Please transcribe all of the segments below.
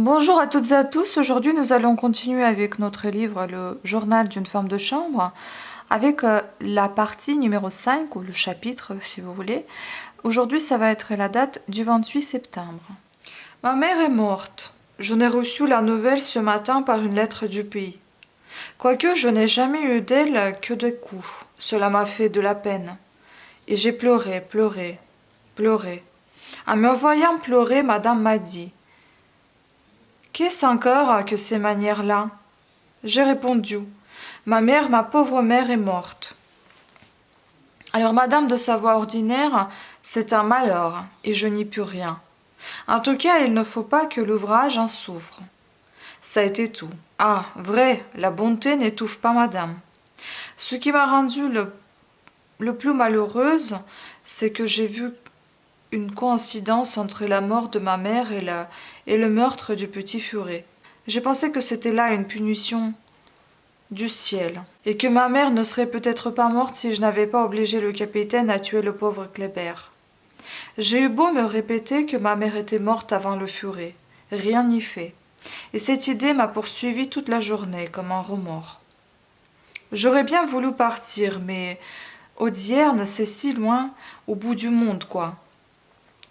Bonjour à toutes et à tous. Aujourd'hui, nous allons continuer avec notre livre, le journal d'une femme de chambre, avec la partie numéro 5, ou le chapitre, si vous voulez. Aujourd'hui, ça va être la date du 28 septembre. Ma mère est morte. Je n'ai reçu la nouvelle ce matin par une lettre du pays. Quoique je n'ai jamais eu d'elle que des coups, cela m'a fait de la peine. Et j'ai pleuré, pleuré, pleuré. En me voyant pleurer, madame m'a dit: Qu'est-ce encore que ces manières-là? J'ai répondu: Ma mère, ma pauvre mère est morte. Alors, madame, de sa voix ordinaire, c'est un malheur, et je n'y puis rien. En tout cas, il ne faut pas que l'ouvrage en souffre. Ça a été tout. Ah, vrai, la bonté n'étouffe pas madame. Ce qui m'a rendue le plus malheureuse, c'est que j'ai vu une coïncidence entre la mort de ma mère et le meurtre du petit furet. J'ai pensé que c'était là une punition du ciel, et que ma mère ne serait peut-être pas morte si je n'avais pas obligé le capitaine à tuer le pauvre Kléber. J'ai eu beau me répéter que ma mère était morte avant le furet, rien n'y fait, et cette idée m'a poursuivi toute la journée comme un remords. J'aurais bien voulu partir, mais Audierne, c'est si loin, au bout du monde, quoi.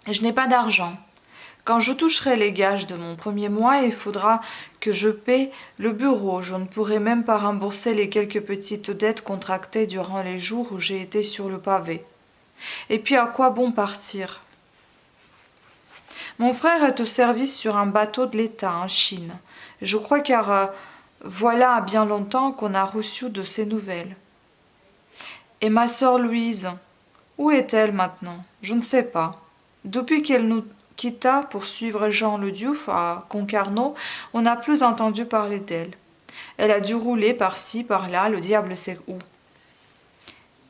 Et je n'ai pas d'argent. Quand je toucherai les gages de mon premier mois, il faudra que je paie le bureau. Je ne pourrai même pas rembourser les quelques petites dettes contractées durant les jours où j'ai été sur le pavé. Et puis à quoi bon partir? Mon frère est au service sur un bateau de l'État en Chine. Je crois car voilà bien longtemps qu'on a reçu de ses nouvelles. Et ma sœur Louise, où est-elle maintenant? Je ne sais pas. Depuis qu'elle nous quitta pour suivre Jean le Diouf à Concarneau, on n'a plus entendu parler d'elle. Elle a dû rouler par-ci, par-là, le diable sait où.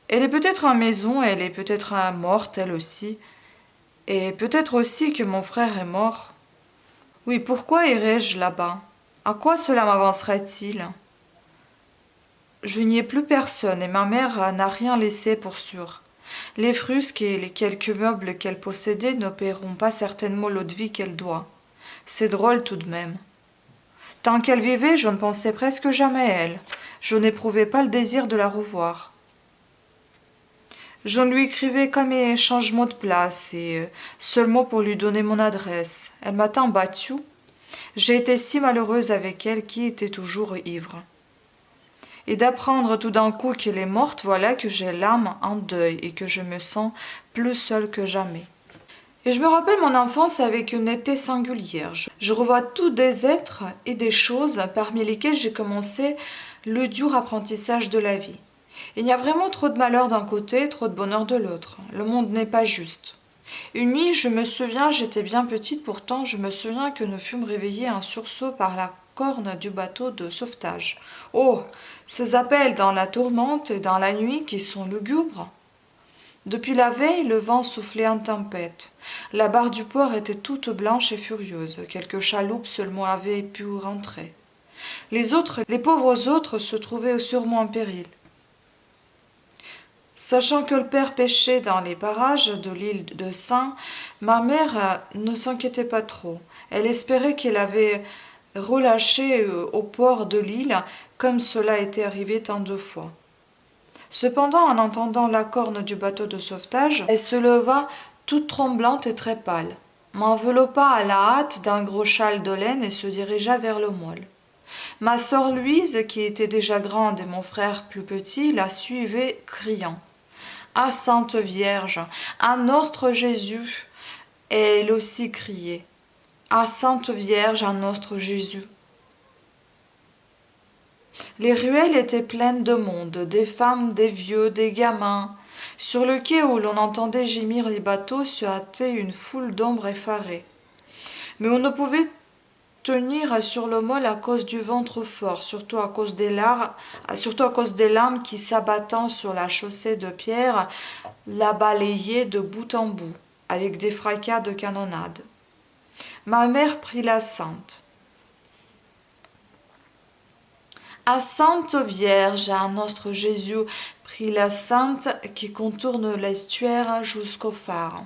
Elle est peut-être en maison, elle est peut-être morte, elle aussi. Et peut-être aussi que mon frère est mort. Oui, pourquoi irais-je là-bas? À quoi cela m'avancerait-il? Je n'y ai plus personne et ma mère n'a rien laissé pour sûr. Les frusques et les quelques meubles qu'elle possédait ne paieront pas certainement l'eau de vie qu'elle doit. C'est drôle tout de même. Tant qu'elle vivait, je ne pensais presque jamais à elle. Je n'éprouvais pas le désir de la revoir. Je ne lui écrivais qu'à mes changements de place et seulement pour lui donner mon adresse. Elle m'a tant battue. J'ai été si malheureuse avec elle qui était toujours ivre. Et d'apprendre tout d'un coup qu'elle est morte, voilà que j'ai l'âme en deuil et que je me sens plus seule que jamais. Et je me rappelle mon enfance avec une netteté singulière. Je revois tous des êtres et des choses parmi lesquels j'ai commencé le dur apprentissage de la vie. Il y a vraiment trop de malheur d'un côté, trop de bonheur de l'autre. Le monde n'est pas juste. Une nuit, je me souviens, j'étais bien petite pourtant, je me souviens que nous fûmes réveillés à un sursaut par la corne du bateau de sauvetage. Oh, ces appels dans la tourmente et dans la nuit qui sont lugubres! Depuis la veille, le vent soufflait en tempête. La barre du port était toute blanche et furieuse. Quelques chaloupes seulement avaient pu rentrer. Les pauvres autres, se trouvaient sûrement en péril. Sachant que le père pêchait dans les parages de l'île de Saint, ma mère ne s'inquiétait pas trop. Elle espérait qu'il avait relâché au port de l'île, comme cela était arrivé tant de fois. Cependant, en entendant la corne du bateau de sauvetage, elle se leva toute tremblante et très pâle, m'enveloppa à la hâte d'un gros châle de laine et se dirigea vers le moile. Ma sœur Louise, qui était déjà grande, et mon frère plus petit, la suivait, criant: Ah, Sainte Vierge, à notre Jésus! Et elle aussi criait: Ah, Sainte Vierge, à notre Jésus! Les ruelles étaient pleines de monde, des femmes, des vieux, des gamins. Sur le quai où l'on entendait gémir les bateaux se hâtait une foule d'ombres effarées. Mais on ne pouvait tenir sur le môle à cause du vent trop fort, surtout à cause des lames qui, s'abattant sur la chaussée de pierre, la balayaient de bout en bout, avec des fracas de canonnade. Ma mère prit la Sainte. À Sainte Vierge, à notre Jésus, prit la Sainte qui contourne l'estuaire jusqu'au phare.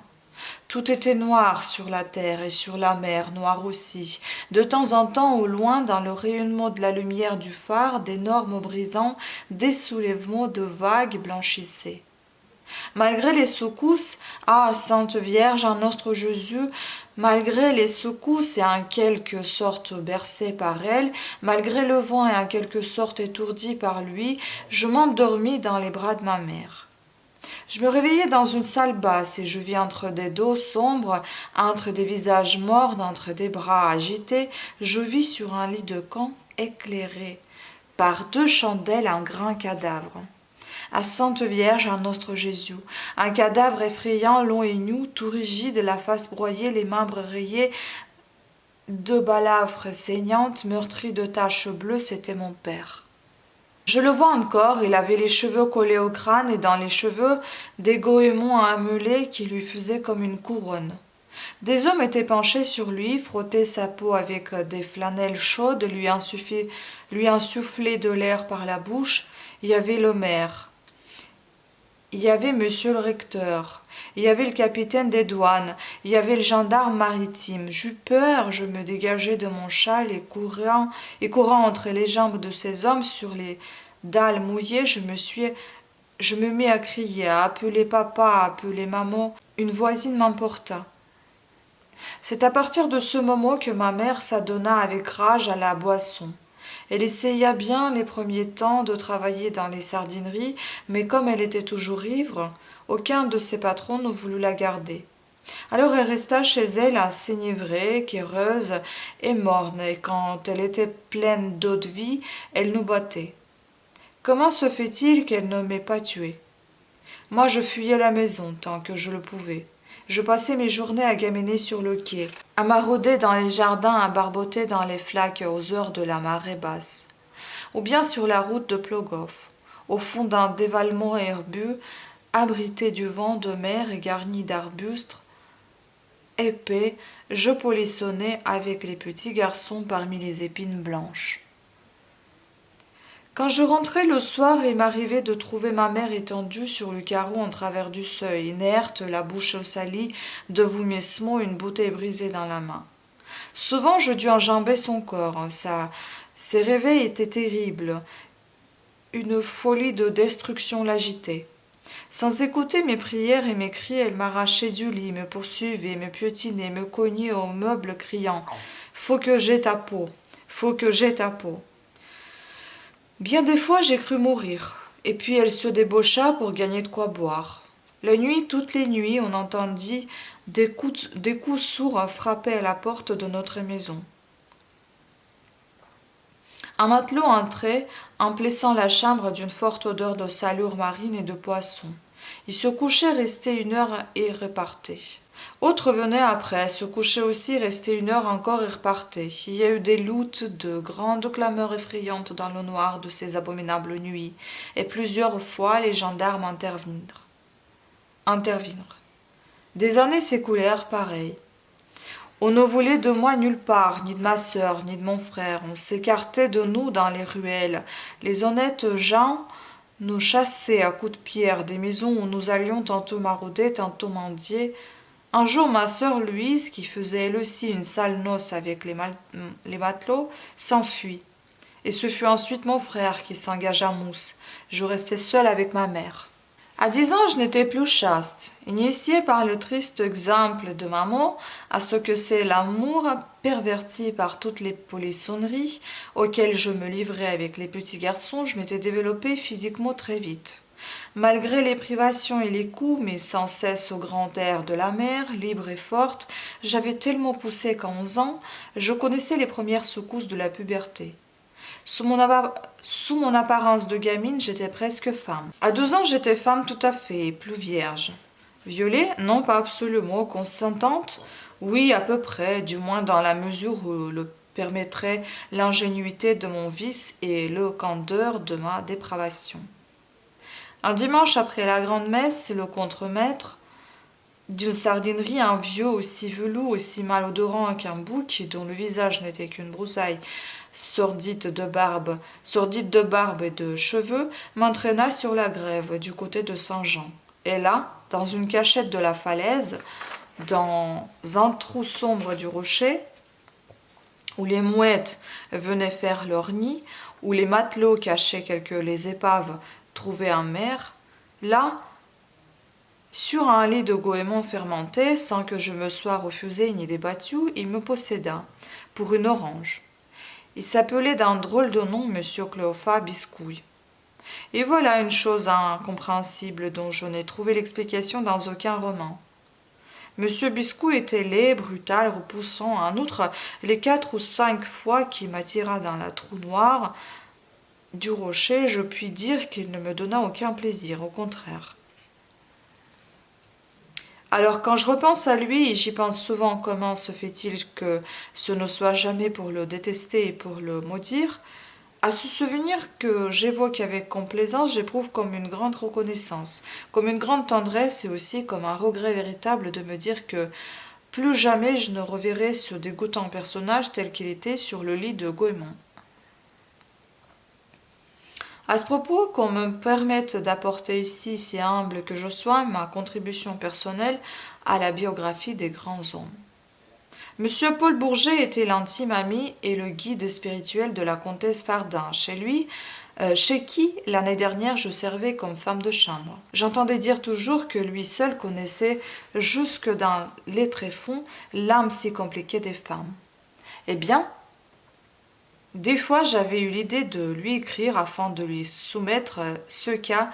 Tout était noir sur la terre et sur la mer, noir aussi. De temps en temps, au loin, dans le rayonnement de la lumière du phare, d'énormes brisants, des soulèvements de vagues blanchissaient. Malgré les secousses, ah, Sainte Vierge, en notre Jésus, malgré les secousses et en quelque sorte bercé par elle, malgré le vent et en quelque sorte étourdi par lui, je m'endormis dans les bras de ma mère. Je me réveillai dans une salle basse et je vis entre des dos sombres, entre des visages morts, entre des bras agités, je vis sur un lit de camp éclairé par 2 chandelles un grand cadavre. À Sainte Vierge, un nostre Jésus, un cadavre effrayant, long et nu, tout rigide, la face broyée, les membres rayés, 2 balafres saignantes, meurtries de taches bleues, c'était mon père. Je le vois encore, il avait les cheveux collés au crâne et dans les cheveux des goémons amulés qui lui faisaient comme une couronne. Des hommes étaient penchés sur lui, frottaient sa peau avec des flanelles chaudes, lui insufflaient de l'air par la bouche. Il y avait le maire. Il y avait monsieur le recteur, il y avait le capitaine des douanes, il y avait le gendarme maritime. J'eus peur, je me dégageai de mon châle et courant entre les jambes de ces hommes sur les dalles mouillées, je me mis à crier, à appeler papa, à appeler maman. Une voisine m'emporta. C'est à partir de ce moment que ma mère s'adonna avec rage à la boisson. Elle essaya bien les premiers temps de travailler dans les sardineries, mais comme elle était toujours ivre, aucun de ses patrons ne voulut la garder. Alors elle resta chez elle sénivrée, quéreuse et morne, et quand elle était pleine d'eau de vie, elle nous battait. Comment se fait-il qu'elle ne m'ait pas tuée? Moi je fuyais la maison tant que je le pouvais. Je passais mes journées à gaminer sur le quai, à marauder dans les jardins, à barboter dans les flaques aux heures de la marée basse, ou bien sur la route de Plogoff, au fond d'un dévalement herbeux, abrité du vent de mer et garni d'arbustes épais, je polissonnais avec les petits garçons parmi les épines blanches. Quand je rentrais le soir, il m'arrivait de trouver ma mère étendue sur le carreau en travers du seuil, inerte, la bouche salie de vomissements, une bouteille brisée dans la main. Souvent, je dus enjamber son corps. Ses réveils étaient terribles. Une folie de destruction l'agitait. Sans écouter mes prières et mes cris, elle m'arrachait du lit, me poursuivait, me piétinait, me cognait au meuble, criant « Faut que j'aie ta peau, faut que j'aie ta peau ». Bien des fois, j'ai cru mourir, et puis elle se débaucha pour gagner de quoi boire. La nuit, toutes les nuits, on entendit des coups sourds frapper à la porte de notre maison. Un matelot entrait, emplissant la chambre d'une forte odeur de salure marine et de poisson. Il se couchait, restait 1 heure et repartait. Autre venait après, se couchait aussi, restait 1 heure encore et repartait. Il y a eu des luttes, de grandes clameurs effrayantes dans le noir de ces abominables nuits, et plusieurs fois les gendarmes intervinrent. Des années s'écoulèrent pareilles. On ne voulait de moi nulle part, ni de ma sœur, ni de mon frère. On s'écartait de nous dans les ruelles. Les honnêtes gens nous chassaient à coups de pierre des maisons où nous allions tantôt marauder, tantôt mendier. Un jour, ma sœur Louise, qui faisait elle aussi une sale noce avec les matelots, s'enfuit. Et ce fut ensuite mon frère qui s'engagea à Mousse. Je restai seule avec ma mère. À 10 ans, je n'étais plus chaste, initiée par le triste exemple de maman à ce que c'est l'amour perverti par toutes les polissonneries auxquelles je me livrais avec les petits garçons, je m'étais développée physiquement très vite. Malgré les privations et les coups, mais sans cesse au grand air de la mer, libre et forte, j'avais tellement poussé qu'à 11 ans, je connaissais les premières secousses de la puberté. Sous mon apparence de gamine, j'étais presque femme. À 12 ans, j'étais femme tout à fait, et plus vierge. Violée? Non, pas absolument. Consentante? Oui, à peu près, du moins dans la mesure où le permettrait l'ingénuité de mon vice et le candeur de ma dépravation. Un dimanche après la grande messe, le contremaître d'une sardinerie, un vieux aussi velou, aussi malodorant qu'un bouc, dont le visage n'était qu'une broussaille sordide de barbe et de cheveux, m'entraîna sur la grève du côté de Saint-Jean. Et là, dans une cachette de la falaise, dans un trou sombre du rocher, où les mouettes venaient faire leur nid, où les matelots cachaient les épaves trouvées en mer, là, sur un lit de goémon fermenté, sans que je me sois refusé ni débattu, il me posséda, pour une orange. Il s'appelait d'un drôle de nom Monsieur Cléophas Biscouille. Et voilà une chose incompréhensible dont je n'ai trouvé l'explication dans aucun roman. Monsieur Biscouille était laid, brutal, repoussant. En outre, les 4 ou 5 fois qu'il m'attira dans la trou noire du rocher, je puis dire qu'il ne me donna aucun plaisir, au contraire. Alors quand je repense à lui, et j'y pense souvent, comment se fait-il que ce ne soit jamais pour le détester et pour le maudire, à ce souvenir que j'évoque avec complaisance, j'éprouve comme une grande reconnaissance, comme une grande tendresse et aussi comme un regret véritable de me dire que plus jamais je ne reverrai ce dégoûtant personnage tel qu'il était sur le lit de Goémon. À ce propos, qu'on me permette d'apporter ici, si humble que je sois, ma contribution personnelle à la biographie des grands hommes. Monsieur Paul Bourget était l'intime ami et le guide spirituel de la comtesse Fardin. Chez qui, l'année dernière, je servais comme femme de chambre. J'entendais dire toujours que lui seul connaissait, jusque dans les tréfonds, l'âme si compliquée des femmes. Eh bien, des fois j'avais eu l'idée de lui écrire afin de lui soumettre ce cas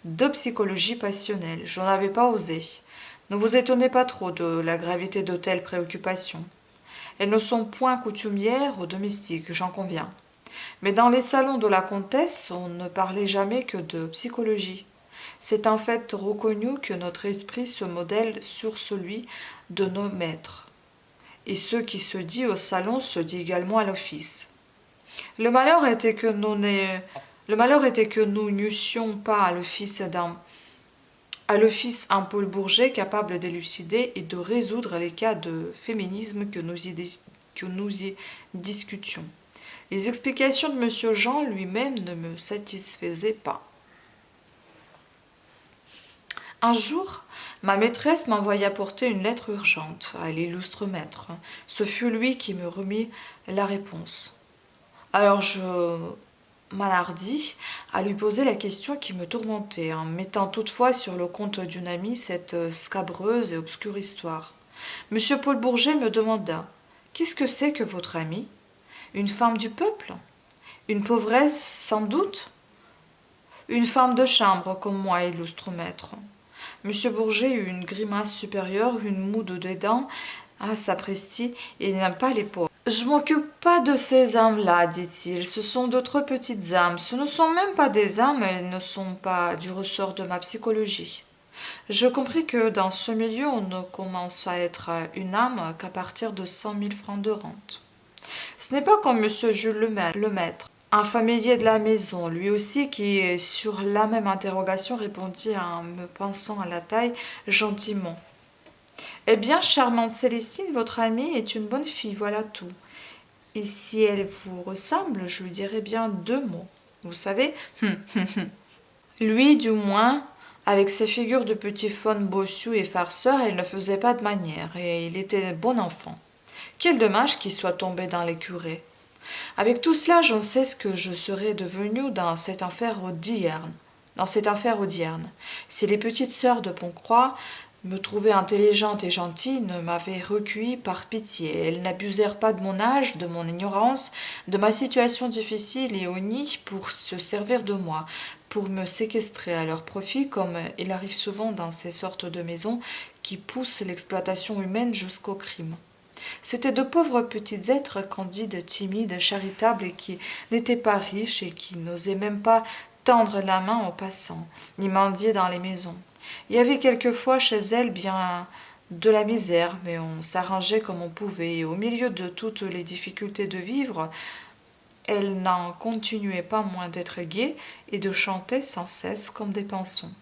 de psychologie passionnelle. Je n'avais pas osé. Ne vous étonnez pas trop de la gravité de telles préoccupations. Elles ne sont point coutumières aux domestiques, j'en conviens. Mais dans les salons de la comtesse, on ne parlait jamais que de psychologie. C'est un fait reconnu que notre esprit se modèle sur celui de nos maîtres. Et ce qui se dit au salon se dit également à l'office. Le malheur était que nous n'eussions pas à l'office un Paul Bourget capable d'élucider et de résoudre les cas de féminisme que nous y discutions. Les explications de M. Jean lui-même ne me satisfaisaient pas. Un jour, ma maîtresse m'envoya porter une lettre urgente à l'illustre maître. Ce fut lui qui me remit la réponse. Alors je m'enhardis à lui poser la question qui me tourmentait, en mettant toutefois sur le compte d'une amie cette scabreuse et obscure histoire. Monsieur Paul Bourget me demanda « Qu'est-ce que c'est que votre amie ? Une femme du peuple ? Une pauvresse, sans doute ? Une femme de chambre, comme moi, illustre maître. » Monsieur Bourget eut une grimace supérieure, une moue de dédain. Ah, sapristi, il n'aime pas les pauvres. Je m'occupe pas de ces âmes-là, dit-il. Ce sont d'autres petites âmes. Ce ne sont même pas des âmes, elles ne sont pas du ressort de ma psychologie. Je compris que dans ce milieu, on ne commence à être une âme qu'à partir de 100 000 francs de rente. Ce n'est pas comme M. Jules le maître, un familier de la maison, lui aussi qui, sur la même interrogation, répondit en me pinçant à la taille gentiment. Eh bien, charmante Célestine, votre amie est une bonne fille, voilà tout. Et si elle vous ressemble, je lui dirai bien 2 mots. Vous savez, lui, du moins, avec ses figures de petit faune bossu et farceur, il ne faisait pas de manières, et il était bon enfant. Quel dommage qu'il soit tombé dans les curés. Avec tout cela, je ne sais ce que je serais devenue dans cette affaire d'hierne. Si les petites sœurs de Pontcroix me trouvaient intelligente et gentille, ne m'avaient recueillie par pitié. Elles n'abusèrent pas de mon âge, de mon ignorance, de ma situation difficile et au nid pour se servir de moi, pour me séquestrer à leur profit, comme il arrive souvent dans ces sortes de maisons qui poussent l'exploitation humaine jusqu'au crime. C'étaient de pauvres petits êtres candides, timides, charitables et qui n'étaient pas riches et qui n'osaient même pas tendre la main aux passants, ni mendier dans les maisons. Il y avait quelquefois chez elles bien de la misère, mais on s'arrangeait comme on pouvait, et au milieu de toutes les difficultés de vivre, elles n'en continuaient pas moins d'être gaies et de chanter sans cesse comme des pansons.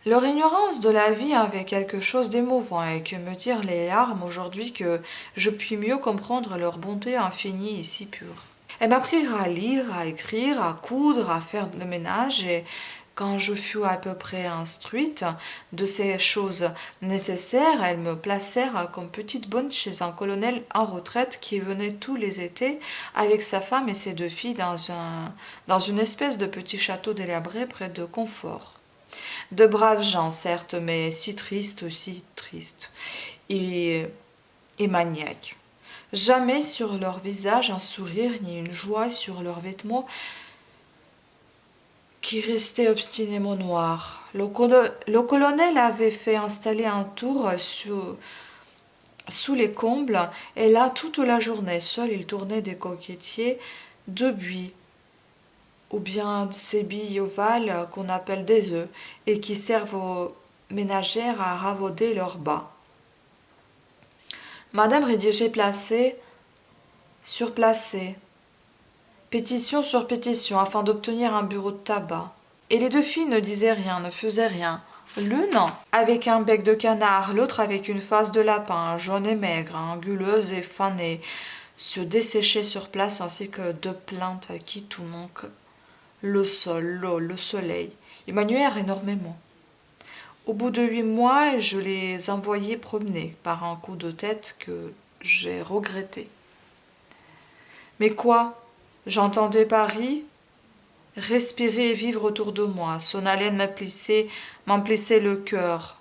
Leur ignorance de la vie avait quelque chose d'émouvant, et que me dirent les larmes aujourd'hui que je puis mieux comprendre leur bonté infinie et si pure. Elles m'apprirent à lire, à écrire, à coudre, à faire le ménage, et Quand je fus à peu près instruite de ces choses nécessaires, elles me placèrent comme petite bonne chez un colonel en retraite qui venait tous les étés avec sa femme et ses 2 filles dans une espèce de petit château délabré près de Confort. De braves gens, certes, mais si tristes, si tristes, et, et maniaques. Jamais sur leur visage un sourire ni une joie sur leurs vêtements qui restaient obstinément noirs. Le colonel avait fait installer un tour sous les combles, et là, toute la journée, seul, il tournait des coquetiers de buis, ou bien ces billes ovales qu'on appelle des œufs, et qui servent aux ménagères à ravauder leurs bas. Madame rédigeait surplacée, pétition sur pétition, afin d'obtenir un bureau de tabac. Et les 2 filles ne disaient rien, ne faisaient rien. L'une avec un bec de canard, l'autre avec une face de lapin, jaune et maigre, anguleuse et fanée, se desséchait sur place ainsi que 2 plaintes qui tout manque. Le sol, l'eau, le soleil. Ils m'annuèrent énormément. Au bout de 8 mois, je les envoyai promener par un coup de tête que j'ai regretté. Mais quoi? J'entendais Paris respirer et vivre autour de moi. Son haleine m'emplissait le cœur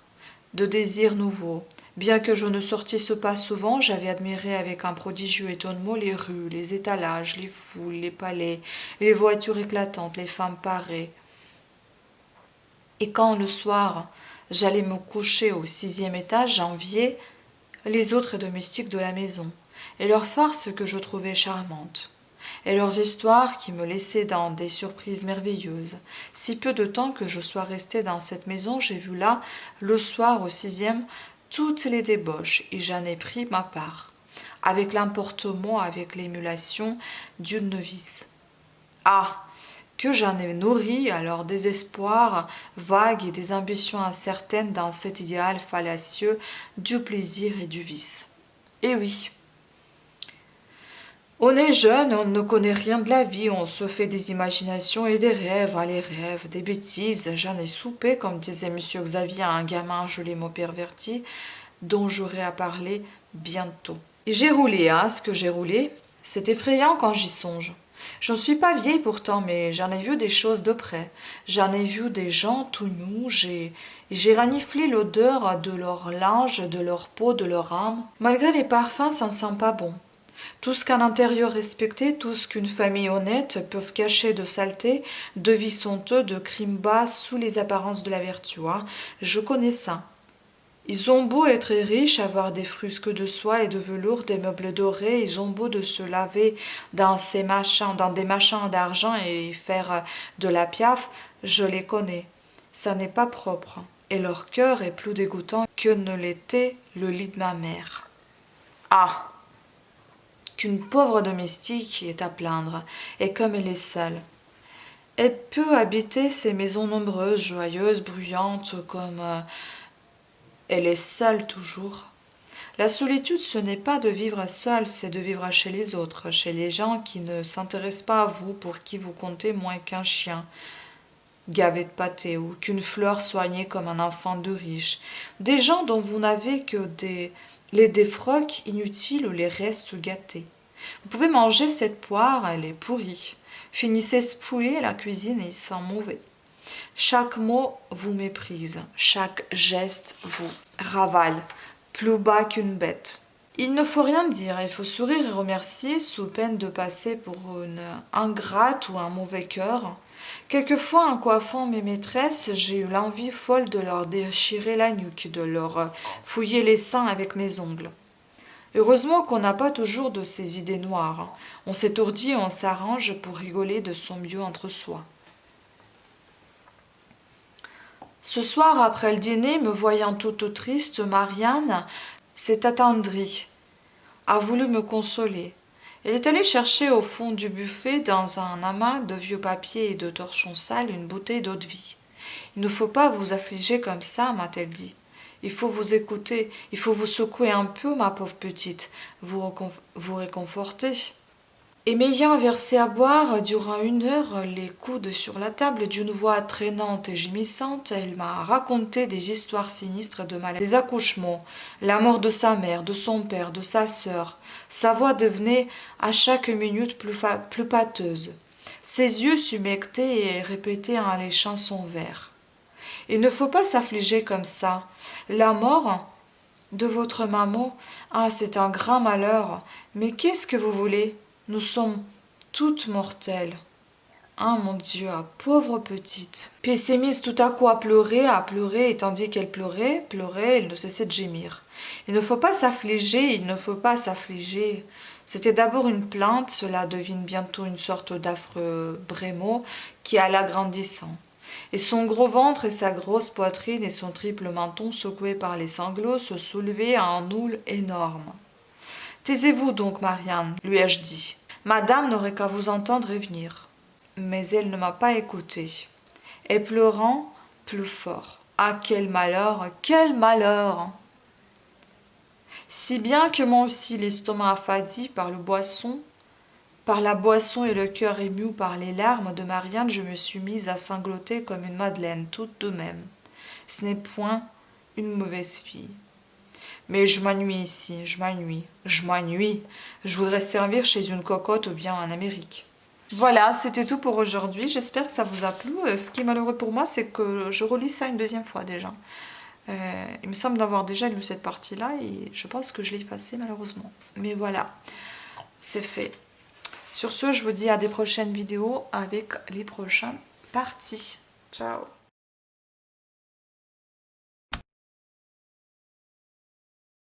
de désirs nouveaux. Bien que je ne sortisse pas souvent, j'avais admiré avec un prodigieux étonnement les rues, les étalages, les foules, les palais, les voitures éclatantes, les femmes parées. Et quand, le soir, j'allais me coucher au 6e étage, j'enviais les autres domestiques de la maison, et leurs farces que je trouvais charmantes, et leurs histoires qui me laissaient dans des surprises merveilleuses. Si peu de temps que je sois restée dans cette maison, j'ai vu là, le soir au 6e, toutes les débauches, et j'en ai pris ma part, avec l'emportement, avec l'émulation d'une novice. Ah! Que j'en ai nourri à leur désespoir vague et des ambitions incertaines dans cet idéal fallacieux du plaisir et du vice. Et oui, on est jeune, on ne connaît rien de la vie, on se fait des imaginations et des rêves, les rêves, des bêtises. J'en ai soupé, comme disait M. Xavier à un gamin joliment perverti, dont j'aurai à parler bientôt. Et j'ai roulé, ce que j'ai roulé, c'est effrayant quand j'y songe. Je ne suis pas vieille pourtant, mais j'en ai vu des choses de près. J'en ai vu des gens tout nus, j'ai reniflé l'odeur de leur linge, de leur peau, de leur âme. Malgré les parfums, ça ne sent pas bon. Tout ce qu'un intérieur respecté, tout ce qu'une famille honnête peuvent cacher de saleté, de vices honteux, de crimes bas sous les apparences de la vertu. Je connais ça. Ils ont beau être riches, avoir des frusques de soie et de velours, des meubles dorés, ils ont beau de se laver dans des machins d'argent et faire de la piaffe, je les connais. Ça n'est pas propre. Et leur cœur est plus dégoûtant que ne l'était le lit de ma mère. Ah! Qu'une pauvre domestique est à plaindre, et comme elle est seule. Elle peut habiter ces maisons nombreuses, joyeuses, bruyantes, comme... elle est seule toujours. La solitude, ce n'est pas de vivre seul, c'est de vivre chez les autres, chez les gens qui ne s'intéressent pas à vous, pour qui vous comptez moins qu'un chien gavé de pâté, ou qu'une fleur soignée comme un enfant de riche. Des gens dont vous n'avez que les défroques inutiles ou les restes gâtés. Vous pouvez manger cette poire, elle est pourrie. Finissez ce poulet à la cuisine et il sent mauvais. Chaque mot vous méprise, chaque geste vous ravale, plus bas qu'une bête. Il ne faut rien dire, il faut sourire et remercier sous peine de passer pour une ingrate ou un mauvais cœur. Quelquefois, en coiffant mes maîtresses, j'ai eu l'envie folle de leur déchirer la nuque, de leur fouiller les seins avec mes ongles. Heureusement qu'on n'a pas toujours de ces idées noires. On s'étourdit et on s'arrange pour rigoler de son mieux entre soi. Ce soir, après le dîner, me voyant toute triste, Marianne s'est attendrie, a voulu me consoler. Elle est allée chercher au fond du buffet, dans un amas de vieux papiers et de torchons sales, une bouteille d'eau-de-vie. « Il ne faut pas vous affliger comme ça, m'a-t-elle dit. Il faut vous écouter, il faut vous secouer un peu, ma pauvre petite, vous réconforter. Et m'ayant versé à boire durant 1 heure, les coudes sur la table, d'une voix traînante et gémissante, elle m'a raconté des histoires sinistres de maladies, des accouchements, la mort de sa mère, de son père, de sa sœur. Sa voix devenait à chaque minute plus pâteuse. Ses yeux s'humectaient et répétaient en léchant son verre. Il ne faut pas s'affliger comme ça. La mort de votre maman, ah, c'est un grand malheur. Mais qu'est-ce que vous voulez? Nous sommes toutes mortelles. Ah mon Dieu, ah, pauvre petite. Puis elle s'est mise tout à coup à pleurer, et tandis qu'elle pleurait, elle ne cessait de gémir. Il ne faut pas s'affliger, il ne faut pas s'affliger. C'était d'abord une plainte, cela devine bientôt une sorte d'affreux brémot qui alla grandissant. Et son gros ventre et sa grosse poitrine et son triple menton secoué par les sanglots se soulevaient à un houle énorme. Taisez-vous donc, Marianne, lui ai-je dit. Madame n'aurait qu'à vous entendre et venir. Mais elle ne m'a pas écoutée. Et pleurant plus fort. Ah, quel malheur, quel malheur! Si bien que moi aussi l'estomac affadi par la boisson et le cœur ému par les larmes de Marianne, je me suis mise à sangloter comme une madeleine, toute de même. Ce n'est point une mauvaise fille. Mais je m'ennuie ici, je m'ennuie, je m'ennuie. Je voudrais servir chez une cocotte ou bien en Amérique. Voilà, c'était tout pour aujourd'hui. J'espère que ça vous a plu. Ce qui est malheureux pour moi, c'est que je relis ça une deuxième fois déjà. Il me semble d'avoir déjà lu cette partie-là et je pense que je l'ai effacée malheureusement. Mais voilà, c'est fait. Sur ce, je vous dis à des prochaines vidéos avec les prochaines parties. Ciao!